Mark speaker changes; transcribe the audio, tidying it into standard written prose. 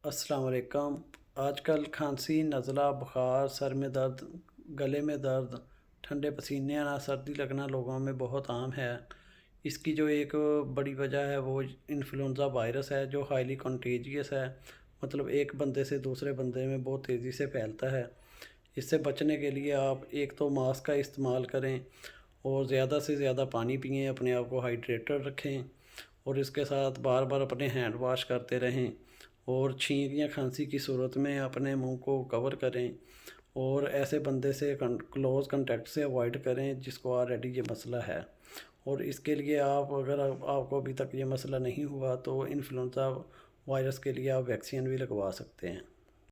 Speaker 1: अस्सलाम वालेकुम। आजकल खांसी, नज़ला, बुखार, सर में दर्द, गले में दर्द, ठंडे पसीने आना, सर्दी लगना लोगों में बहुत आम है। इसकी जो एक बड़ी वजह है वो इन्फ्लुएंज़ा वायरस है जो हाईली कंटेजियस है। मतलब एक बंदे से दूसरे बंदे में बहुत तेज़ी से फैलता है। इससे बचने के लिए आप एक तो मास्क का इस्तेमाल करें और ज़्यादा से ज़्यादा पानी पिएं, अपने आप को हाइड्रेटेड रखें और इसके साथ बार बार अपने हैंड वाश करते रहें और छींक या खांसी की सूरत में अपने मुंह को कवर करें और ऐसे बंदे से क्लोज़ कांटेक्ट से अवॉइड करें जिसको ऑलरेडी ये मसला है। और इसके लिए आपको अभी तक ये मसला नहीं हुआ तो इन्फ्लुएंज़ा वायरस के लिए आप वैक्सीन भी लगवा सकते हैं।